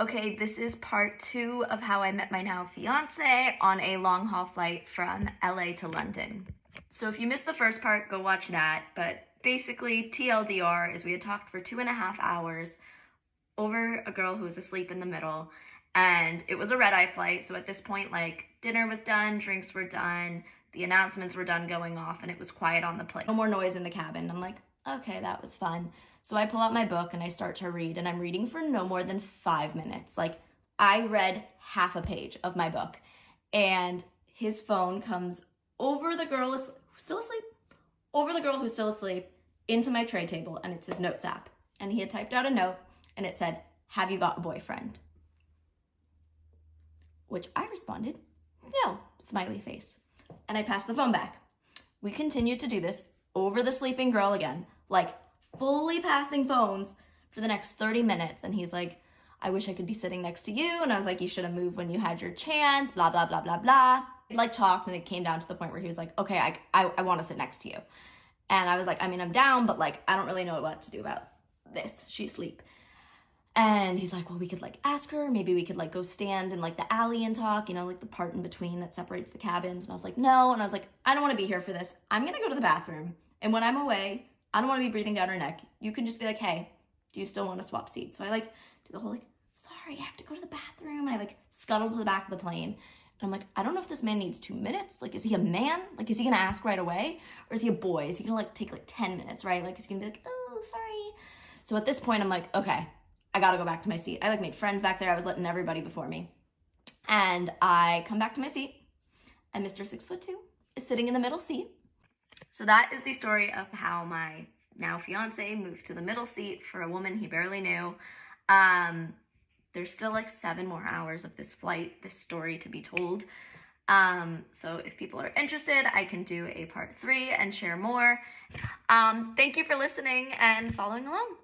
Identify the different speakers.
Speaker 1: Okay, this is part 2 of how I met my now fiance on a long haul flight from LA to London. So if you missed the first part, go watch that. But basically, TLDR is we had talked for 2.5 hours over a girl who was asleep in the middle. And it was a red-eye flight. So at this point, like, dinner was done, drinks were done, the announcements were done going off, and it was quiet on the plane. No more noise in the cabin. I'm like, okay, that was fun. So I pull out my book and I start to read, and I'm reading for no more than 5 minutes. Like, I read half a page of my book, and his phone comes over the girl who's still asleep, into my tray table, and it's his notes app. And he had typed out a note, and it said, "Have you got a boyfriend?" Which I responded, "No," smiley face. And I passed the phone back. We continued to do this over the sleeping girl again, like fully passing phones for the next 30 minutes. And he's like, "I wish I could be sitting next to you." And I was like, "You should have moved when you had your chance, blah, blah, blah, blah, blah." We like talked, and it came down to the point where he was like, "Okay, I want to sit next to you." And I was like, "I mean, I'm down, but like, I don't really know what to do about this. She's asleep." And he's like, "Well, we could like ask her, maybe we could like go stand in like the alley and talk, you know, like the part in between that separates the cabins." And I was like, "No." And I was like, "I don't want to be here for this. I'm going to go to the bathroom. And when I'm away, I don't want to be breathing down her neck. You can just be like, 'Hey, do you still want to swap seats?'" So I like do the whole like, "Sorry, I have to go to the bathroom." And I like scuttle to the back of the plane. And I'm like, I don't know if this man needs 2 minutes. Like, is he a man? Like, is he going to ask right away? Or is he a boy? Is he going to like take like 10 minutes, right? Like, is he going to be like, "Oh, sorry." So at this point, I'm like, okay, I got to go back to my seat. I like made friends back there. I was letting everybody before me. And I come back to my seat, and Mr. 6'2" is sitting in the middle seat. So that is the story of how my now fiance moved to the middle seat for a woman he barely knew. There's still like 7 more hours of this flight, this story to be told. So if people are interested, I can do a part 3 and share more. Thank you for listening and following along.